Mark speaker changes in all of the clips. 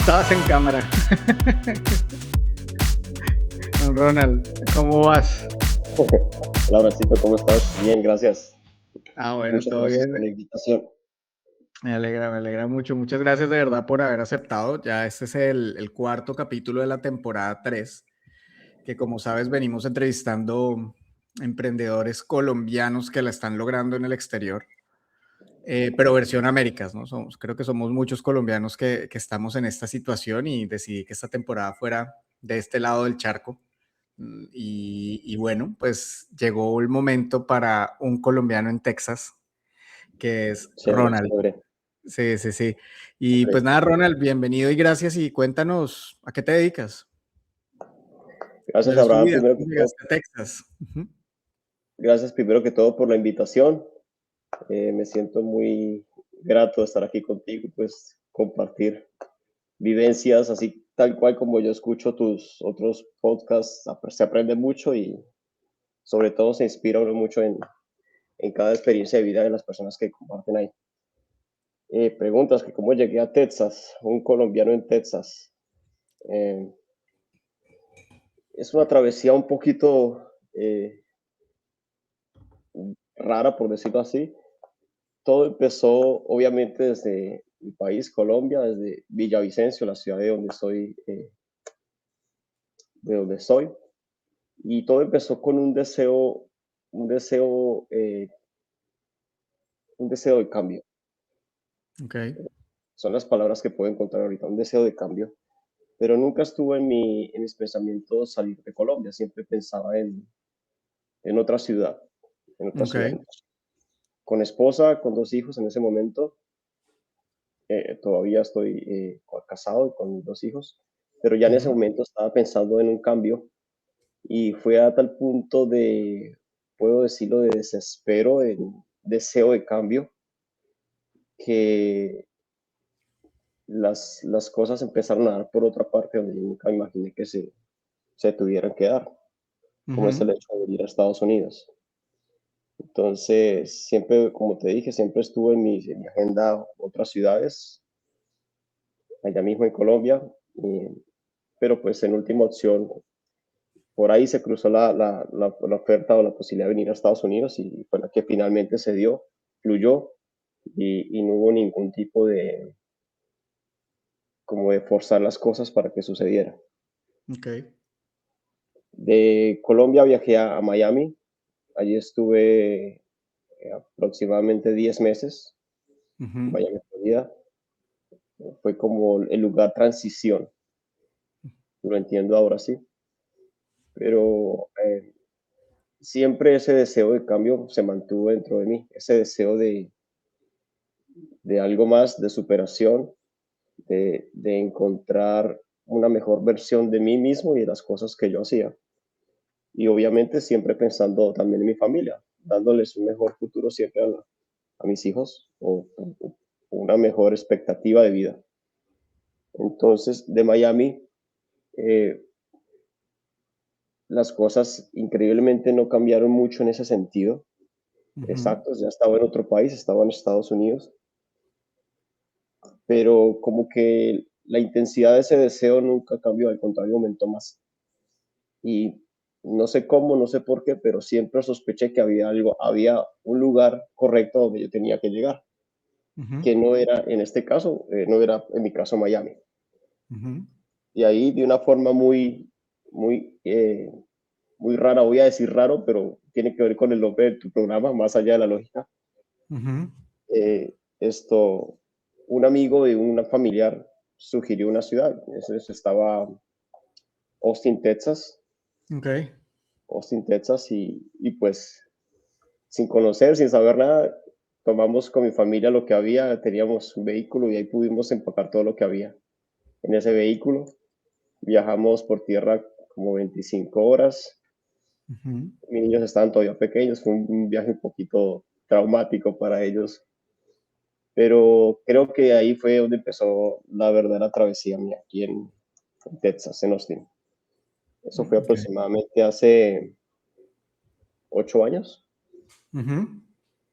Speaker 1: estabas en cámara. Don Ronald, ¿cómo vas?
Speaker 2: Hola, Bracito, ¿cómo estás? Bien, gracias.
Speaker 1: Bueno,
Speaker 2: Muchas
Speaker 1: todo
Speaker 2: gracias
Speaker 1: bien.
Speaker 2: por la invitación.
Speaker 1: Me alegra mucho. Muchas gracias de verdad por haber aceptado. Ya este es el cuarto capítulo de la temporada 3, que como sabes venimos entrevistando emprendedores colombianos que la están logrando en el exterior, pero versión Américas, ¿no? Creo que somos muchos colombianos que estamos en esta situación y decidí que esta temporada fuera de este lado del charco. Y bueno, pues llegó el momento para un colombiano en Texas, que es
Speaker 2: Chévere,
Speaker 1: Ronald.
Speaker 2: chévere.
Speaker 1: Sí, sí, sí. Y pues
Speaker 2: Chévere.
Speaker 1: nada, Ronald, bienvenido y gracias. Y cuéntanos, ¿a qué te dedicas?
Speaker 2: Gracias,
Speaker 1: ¿Cuál es tu
Speaker 2: Abraham,
Speaker 1: vida?
Speaker 2: primero que
Speaker 1: ¿Cómo
Speaker 2: todo.
Speaker 1: llegaste a Texas? Ujú.
Speaker 2: Gracias primero que todo por la invitación. Me siento muy grato de estar aquí contigo y pues compartir vivencias así tal cual como yo escucho tus otros podcasts. Se aprende mucho y sobre todo se inspira uno mucho en cada experiencia de vida de las personas que comparten ahí. Preguntas que cómo llegué a Texas, un colombiano en Texas. Eh, es una travesía un poquito rara, por decirlo así. Todo empezó, obviamente, desde mi país, Colombia, desde Villavicencio, la ciudad de donde soy. Y todo empezó con un deseo, eh, un deseo de cambio.
Speaker 1: Ok,
Speaker 2: Son las palabras que puedo encontrar ahorita, un deseo de cambio. Pero nunca estuvo en mis pensamientos salir de Colombia. Siempre pensaba en otra ciudad, en otra
Speaker 1: ok.
Speaker 2: ciudad. Con esposa, con dos hijos en ese momento. Todavía estoy casado y con dos hijos, pero ya en ese
Speaker 1: Ujú.
Speaker 2: momento estaba pensando en un cambio y fue a tal punto puedo decirlo, de desespero, de deseo de cambio, que las cosas empezaron a dar por otra parte donde yo nunca imaginé que se tuvieran que dar, como es
Speaker 1: Ujú.
Speaker 2: el hecho de venir a Estados Unidos. Entonces, siempre, como te dije, siempre estuve en mi agenda otras ciudades, allá mismo en Colombia, pero pues en última opción, por ahí se cruzó la oferta o la posibilidad de venir a Estados Unidos y fue la que finalmente se dio, fluyó y no hubo ningún tipo como de forzar las cosas para que sucediera.
Speaker 1: Ok.
Speaker 2: De Colombia viajé a Miami, allí estuve aproximadamente 10 meses,
Speaker 1: Ujú.
Speaker 2: Miami, Florida. Fue como el lugar transición, lo entiendo ahora sí, pero siempre ese deseo de cambio se mantuvo dentro de mí, ese deseo de algo más, de superación, de encontrar una mejor versión de mí mismo y de las cosas que yo hacía. Y obviamente siempre pensando también en mi familia, dándoles un mejor futuro siempre a mis hijos o una mejor expectativa de vida. Entonces, de Miami, eh, las cosas increíblemente no cambiaron mucho en ese sentido.
Speaker 1: Ujú.
Speaker 2: Exacto, ya estaba en otro país, estaba en Estados Unidos, pero como que la intensidad de ese deseo nunca cambió, al contrario, aumentó más. Y no sé cómo, no sé por qué, pero siempre sospeché que había algo, había un lugar correcto donde yo tenía que llegar,
Speaker 1: Ujú.
Speaker 2: que no era, en este caso, no era en mi caso Miami.
Speaker 1: Ujú.
Speaker 2: Y ahí de una forma muy, muy rara, voy a decir raro, pero tiene que ver con el nombre de tu programa, más allá de la lógica.
Speaker 1: Ujú.
Speaker 2: Esto, un amigo de una familiar sugirió una ciudad, entonces estaba Austin, Texas,
Speaker 1: Ok.
Speaker 2: Austin, Texas, y pues sin conocer, sin saber nada, tomamos con mi familia lo que había, teníamos un vehículo y ahí pudimos empacar todo lo que había en ese vehículo. Viajamos por tierra como 25 horas.
Speaker 1: Ujú.
Speaker 2: Mis niños estaban todavía pequeños, fue un viaje un poquito traumático para ellos, pero creo que ahí fue donde empezó la verdadera travesía mía aquí en Texas, en Austin. Eso fue
Speaker 1: Ok.
Speaker 2: aproximadamente hace 8 años.
Speaker 1: Ujú.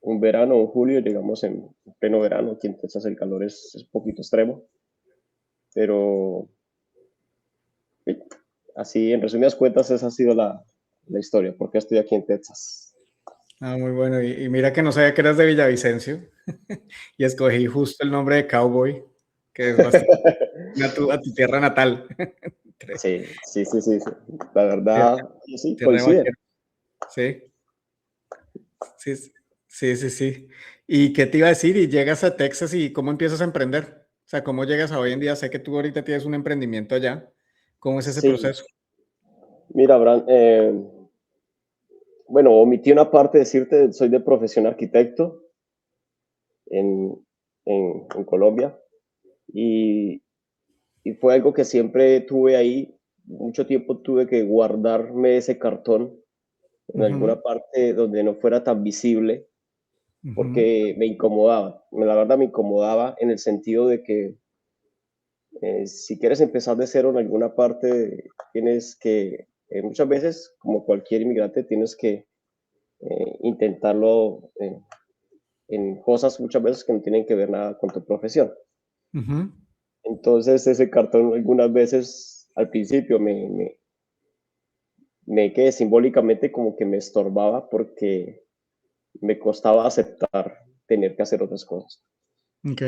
Speaker 2: Un verano, un julio, llegamos en pleno verano. Aquí en Texas el calor es un poquito extremo. pero sí, así, en resumidas cuentas, esa ha sido la historia, porque estoy aquí en Texas.
Speaker 1: Ah, muy bueno. Y mira que no sabía que eras de Villavicencio y escogí justo el nombre de Cowboy, que es bastante a tu tierra natal.
Speaker 2: Sí, sí, sí, sí, sí. La
Speaker 1: Tierra,
Speaker 2: verdad, sí,
Speaker 1: tierra de
Speaker 2: coincide.
Speaker 1: vaquero. Sí, sí, sí, sí, sí. ¿Y qué te iba a decir? Y llegas a Texas y ¿cómo empiezas a emprender? O sea, ¿cómo llegas a hoy en día? Sé que tú ahorita tienes un emprendimiento allá. ¿Cómo es ese
Speaker 2: Sí,
Speaker 1: proceso?
Speaker 2: mira, Abraham, bueno, omití una parte de decirte, soy de profesión arquitecto en, en Colombia y, y fue algo que siempre tuve ahí. Mucho tiempo tuve que guardarme ese cartón en
Speaker 1: Ujú,
Speaker 2: alguna parte donde no fuera tan visible
Speaker 1: ujú,
Speaker 2: porque me incomodaba. La verdad me incomodaba en el sentido de que si quieres empezar de cero en alguna parte, tienes que, muchas veces, como cualquier inmigrante, tienes que intentarlo en cosas muchas veces que no tienen que ver nada con tu profesión.
Speaker 1: ujú.
Speaker 2: Entonces ese cartón algunas veces al principio me quedé simbólicamente como que me estorbaba porque me costaba aceptar tener que hacer otras cosas.
Speaker 1: Ok.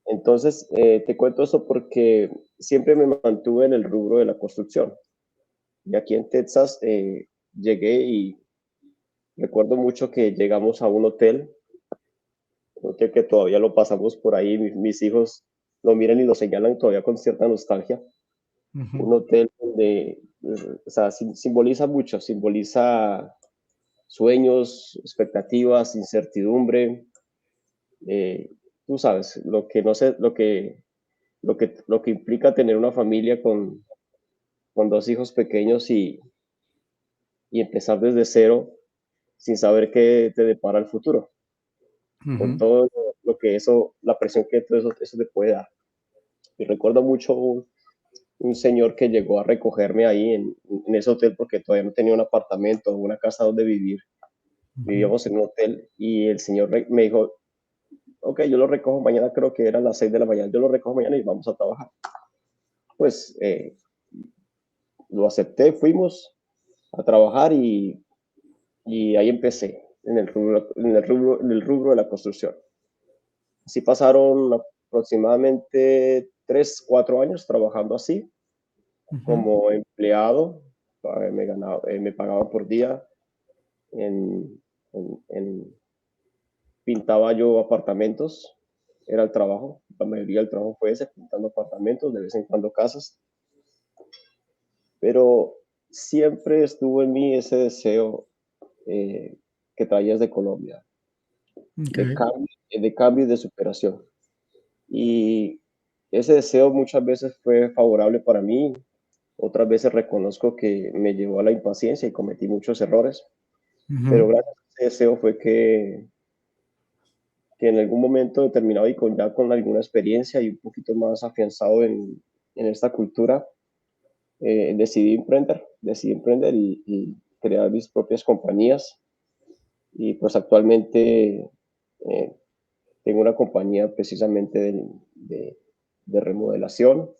Speaker 2: Entonces, te cuento eso porque siempre me mantuve en el rubro de la construcción. Y aquí en Texas llegué y recuerdo mucho que llegamos a un hotel que todavía lo pasamos por ahí, mis hijos lo miran y lo señalan todavía con cierta nostalgia.
Speaker 1: Ujú,
Speaker 2: Un hotel donde, o sea, simboliza mucho, simboliza sueños, expectativas, incertidumbre, eh, tú sabes, lo que no sé, lo que implica tener una familia con dos hijos pequeños y empezar desde cero sin saber qué te depara el futuro, con
Speaker 1: ujú.
Speaker 2: todo lo que eso, la presión que todo eso te puede dar. Y recuerdo mucho un señor que llegó a recogerme ahí en ese hotel porque todavía no tenía un apartamento o una casa donde vivir.
Speaker 1: Ujú,
Speaker 2: Vivíamos en un hotel y el señor me dijo, ok, yo lo recojo mañana, creo que eran las 6 de la mañana, yo lo recojo mañana y vamos a trabajar. Pues lo acepté, fuimos a trabajar y ahí empecé en el rubro de la construcción. Así pasaron aproximadamente 3, 4 años trabajando así
Speaker 1: ujú.
Speaker 2: como empleado. Me pagaban por día. En, Pintaba yo apartamentos, era el trabajo. La mayoría del trabajo fue ese, pintando apartamentos, de vez en cuando casas. Pero siempre estuvo en mí ese deseo eh, que traías de Colombia,
Speaker 1: Ok.
Speaker 2: de cambio y de superación. Y ese deseo muchas veces fue favorable para mí, otras veces reconozco que me llevó a la impaciencia y cometí muchos errores, pero
Speaker 1: Ujú,
Speaker 2: gracias a ese deseo fue que en algún momento determinado y ya con alguna experiencia y un poquito más afianzado en esta cultura, decidí emprender y crear mis propias compañías. Y pues actualmente eh, tengo una compañía precisamente de remodelación,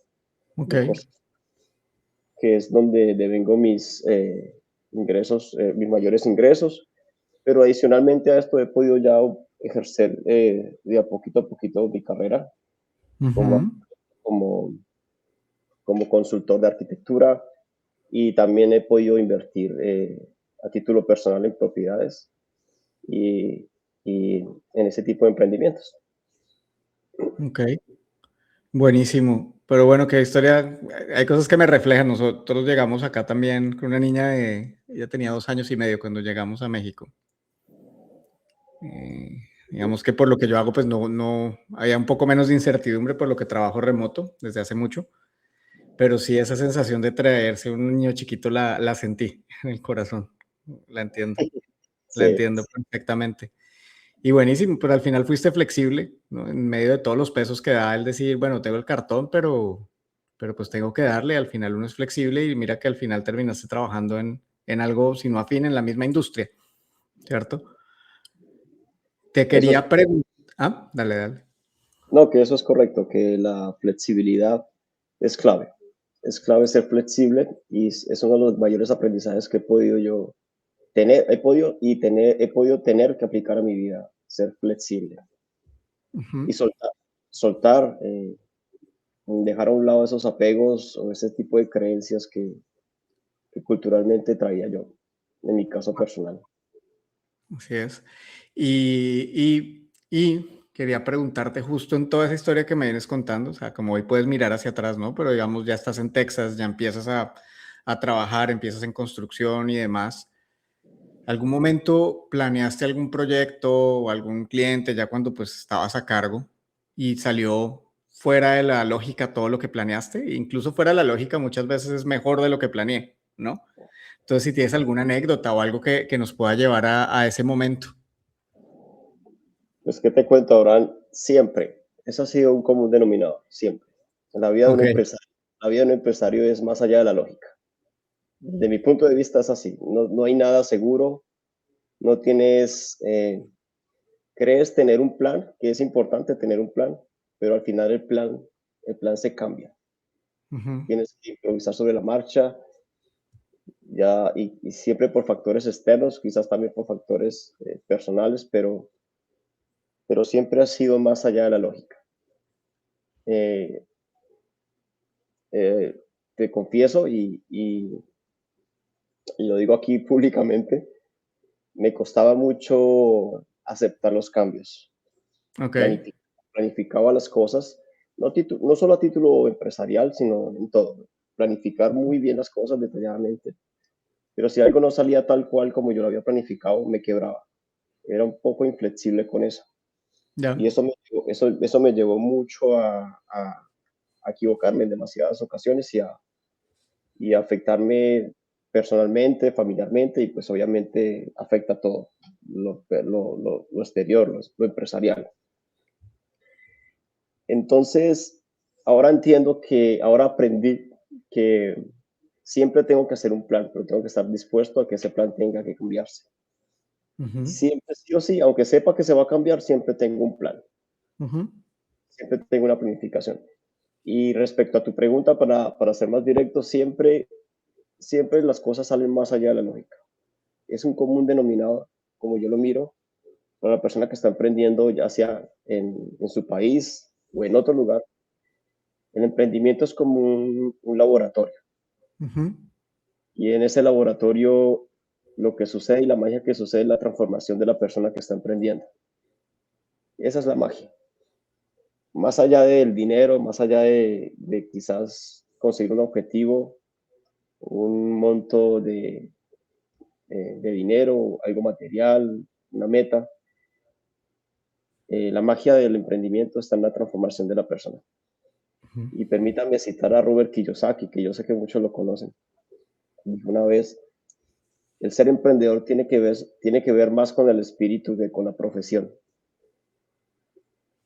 Speaker 1: ok.
Speaker 2: de que es donde devengo mis ingresos, mis mayores ingresos, pero adicionalmente a esto he podido ya ejercer de a poquito mi carrera como,
Speaker 1: Ujú,
Speaker 2: como, como consultor de arquitectura y también he podido invertir a título personal en propiedades y, y en ese tipo de emprendimientos.
Speaker 1: ok. Buenísimo. Pero bueno, qué historia. Hay cosas que me reflejan. Nosotros llegamos acá también con una niña ella tenía 2 años y medio cuando llegamos a México. Digamos que por lo que yo hago, pues no, había un poco menos de incertidumbre por lo que trabajo remoto desde hace mucho, pero sí esa sensación de traerse un niño chiquito la sentí en el corazón. La entiendo, la
Speaker 2: Sí,
Speaker 1: entiendo perfectamente. Y buenísimo, pero al final fuiste flexible, ¿no? En medio de todos los pesos que da el decir, bueno, tengo el cartón, pero pues tengo que darle, al final uno es flexible y mira que al final terminaste trabajando en algo, si no afín, en la misma industria, ¿cierto? Te
Speaker 2: eso es,
Speaker 1: quería preguntar, dale, dale.
Speaker 2: no, que eso es correcto, que la flexibilidad es clave. Es clave ser flexible y es uno de los mayores aprendizajes que he podido yo tener, he podido tener que aplicar a mi vida, ser flexible y
Speaker 1: Ujú.
Speaker 2: soltar, dejar a un lado esos apegos o ese tipo de creencias que culturalmente traía yo, en mi caso personal.
Speaker 1: Así es. Y quería preguntarte justo en toda esa historia que me vienes contando, o sea, como hoy puedes mirar hacia atrás, ¿no? Pero digamos, ya estás en Texas, ya empiezas a trabajar, empiezas en construcción y demás. ¿Algún momento planeaste algún proyecto o algún cliente ya cuando pues estabas a cargo y salió fuera de la lógica todo lo que planeaste? Incluso fuera de la lógica muchas veces es mejor de lo que planeé, ¿no? Entonces, si tienes alguna anécdota o algo que nos pueda llevar a ese momento.
Speaker 2: Pues, ¿qué te cuento, Abraham? Siempre, eso ha sido un común denominador, siempre. En la vida de un
Speaker 1: Ok.
Speaker 2: empresario, la vida de un empresario es más allá de la lógica. De mi punto de vista es así, no hay nada seguro, no tienes, crees tener un plan, que es importante tener un plan, pero al final el plan se cambia.
Speaker 1: Ujú.
Speaker 2: Tienes que improvisar sobre la marcha, ya, y siempre por factores externos, quizás también por factores personales, pero siempre ha sido más allá de la lógica. Eh, eh, Te confieso y lo digo aquí públicamente, me costaba mucho aceptar los cambios.
Speaker 1: Ok.
Speaker 2: Planifi- Planificaba las cosas, no solo a título empresarial, sino en todo. Planificar muy bien las cosas detalladamente, pero si algo no salía tal cual como yo lo había planificado, me quebraba. Era un poco inflexible con eso.
Speaker 1: Ya.
Speaker 2: Y eso me llevó mucho a equivocarme en demasiadas ocasiones y a afectarme personalmente, familiarmente y pues obviamente afecta todo, lo exterior, lo empresarial. Entonces, ahora aprendí que siempre tengo que hacer un plan, pero tengo que estar dispuesto a que ese plan tenga que cambiarse.
Speaker 1: Ujú.
Speaker 2: Siempre, sí o sí, aunque sepa que se va a cambiar, siempre tengo un plan,
Speaker 1: Ujú.
Speaker 2: siempre tengo una planificación. Y respecto a tu pregunta, para ser más directo, siempre las cosas salen más allá de la lógica. Es un común denominador, como yo lo miro, para la persona que está emprendiendo, ya sea en su país o en otro lugar. El emprendimiento es como un laboratorio
Speaker 1: Ujú.
Speaker 2: y en ese laboratorio lo que sucede y la magia que sucede es la transformación de la persona que está emprendiendo. Esa es la magia. Más allá del dinero, más allá de quizás conseguir un objetivo, un monto de dinero, algo material, una meta, la magia del emprendimiento está en la transformación de la persona.
Speaker 1: Ujú.
Speaker 2: Y permítanme citar a Robert Kiyosaki, que yo sé que muchos lo conocen. Dijo una vez, el ser emprendedor tiene que ver más con el espíritu que con la profesión.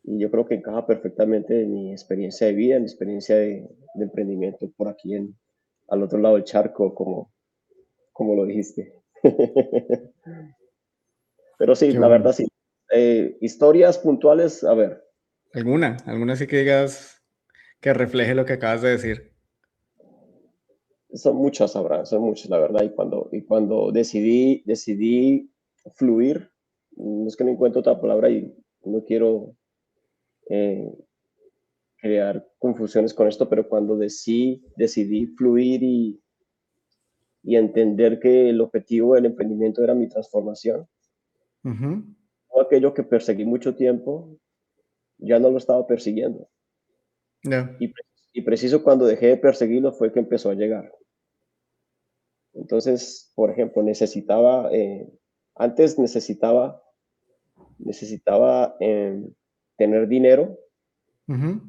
Speaker 2: Y yo creo que encaja perfectamente en mi experiencia de vida, en mi experiencia de emprendimiento por aquí al otro lado del charco, como lo dijiste. Pero sí,
Speaker 1: Qué
Speaker 2: la
Speaker 1: bueno.
Speaker 2: verdad sí. Historias puntuales, a ver,
Speaker 1: ¿Alguna sí que digas que refleje lo que acabas de decir?
Speaker 2: son muchas, Abraham, son muchas, la verdad. Y cuando decidí fluir, no es que no encuentro otra palabra y no quiero eh, crear confusiones con esto, pero cuando decidí fluir y entender que el objetivo del emprendimiento era mi transformación,
Speaker 1: Ujú.
Speaker 2: todo aquello que perseguí mucho tiempo, ya no lo estaba persiguiendo.
Speaker 1: Ya.
Speaker 2: Y, y preciso cuando dejé de perseguirlo fue que empezó a llegar. Entonces, por ejemplo, antes necesitaba tener dinero
Speaker 1: Ujú.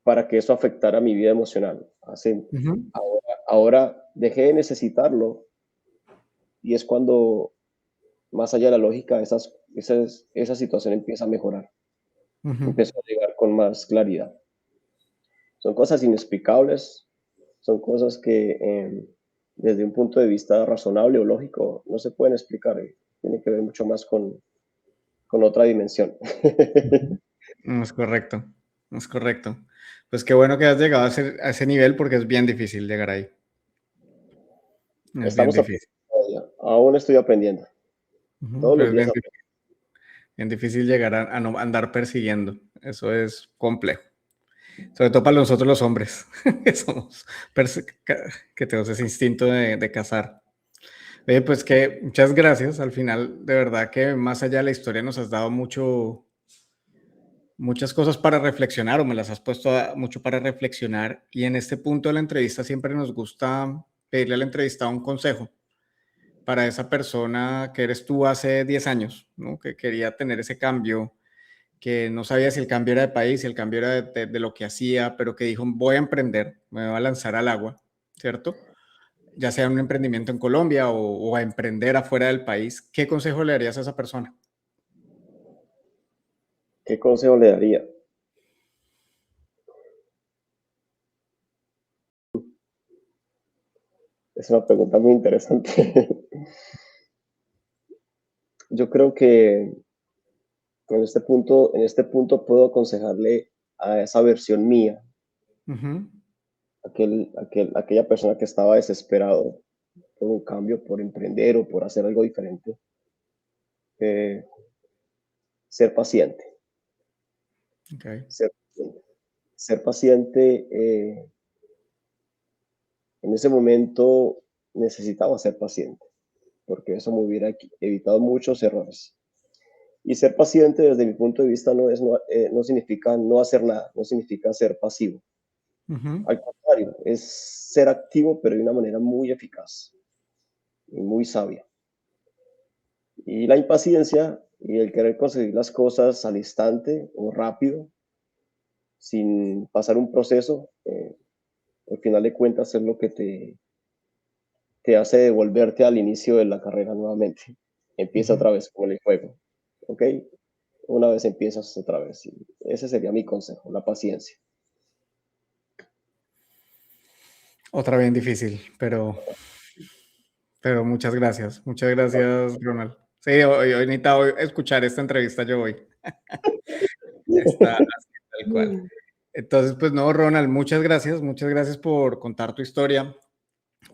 Speaker 2: para que eso afectara mi vida emocional.
Speaker 1: Ujú.
Speaker 2: Ahora dejé de necesitarlo y es cuando, más allá de la lógica, esa situación empieza a mejorar,
Speaker 1: Ujú.
Speaker 2: empezó a llegar con más claridad. Son cosas inexplicables, son cosas que desde un punto de vista razonable o lógico no se pueden explicar. Tiene que ver mucho más con otra dimensión.
Speaker 1: No, es correcto. Es correcto. Pues qué bueno que has llegado a ese nivel porque es bien difícil llegar ahí. Es bien
Speaker 2: Estamos
Speaker 1: difícil.
Speaker 2: aprendiendo todavía, aún estoy aprendiendo,
Speaker 1: Ujú,
Speaker 2: todos
Speaker 1: pero
Speaker 2: los
Speaker 1: es
Speaker 2: días
Speaker 1: bien,
Speaker 2: aprendo.
Speaker 1: bien difícil llegar a no andar persiguiendo. Eso es complejo. Sobre todo para nosotros los hombres, que somos, que tenemos ese instinto de cazar. Oye, pues que muchas gracias. Al final, de verdad que más allá de la historia nos has dado muchas cosas para reflexionar o me las has puesto mucho para reflexionar. Y en este punto de la entrevista siempre nos gusta pedirle al entrevistado un consejo para esa persona que eres tú hace 10 años, ¿no? Que quería tener ese cambio, que no sabía si el cambio era de país, si el cambio era de lo que hacía, pero que dijo, voy a emprender, me voy a lanzar al agua, ¿cierto? Ya sea un emprendimiento en Colombia o a emprender afuera del país. ¿Qué consejo le darías a esa persona?
Speaker 2: ¿Qué consejo le daría? Es una pregunta muy interesante. Yo creo que en este punto puedo aconsejarle a esa versión mía,
Speaker 1: Ujú,
Speaker 2: aquella persona que estaba desesperado por un cambio, por emprender o por hacer algo diferente, eh, ser paciente,
Speaker 1: ok,
Speaker 2: ser, ser paciente. En ese momento necesitaba ser paciente, porque eso me hubiera evitado muchos errores. Y ser paciente desde mi punto de vista no significa no hacer nada, no significa ser pasivo.
Speaker 1: ujú,
Speaker 2: Al contrario, es ser activo, pero de una manera muy eficaz y muy sabia. Y la impaciencia y el querer conseguir las cosas al instante o rápido, sin pasar un proceso, al final de cuentas es lo que te hace devolverte al inicio de la carrera nuevamente. Empieza
Speaker 1: ujú.
Speaker 2: otra vez con el juego, ¿ok? Una vez empiezas otra vez. Y ese sería mi consejo, la paciencia.
Speaker 1: Otra bien difícil, pero muchas gracias, Ronald. Sí, hoy necesitaba escuchar esta entrevista yo hoy. Está así, tal cual. Entonces, pues no, Ronald, muchas gracias por contar tu historia,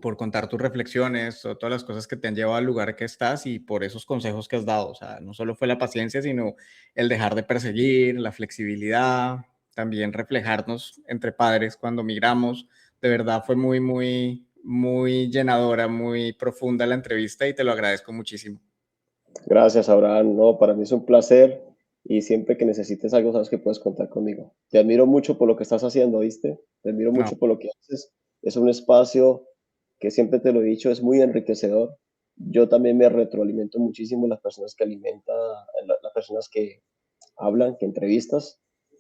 Speaker 1: por contar tus reflexiones, todas las cosas que te han llevado al lugar que estás y por esos consejos que has dado. O sea, no solo fue la paciencia, sino el dejar de perseguir, la flexibilidad, también reflejarnos entre padres cuando migramos. De verdad fue muy llenadora, muy profunda la entrevista y te lo agradezco muchísimo.
Speaker 2: Gracias, Abraham. No, para mí es un placer y siempre que necesites algo, sabes que puedes contar conmigo. Te admiro mucho por lo que estás haciendo, ¿viste? Te admiro
Speaker 1: No,
Speaker 2: mucho por lo que haces. Es un espacio que siempre te lo he dicho, es muy enriquecedor. Yo también me retroalimento muchísimo en las personas que alimentan, en las personas que hablan, que entrevistas.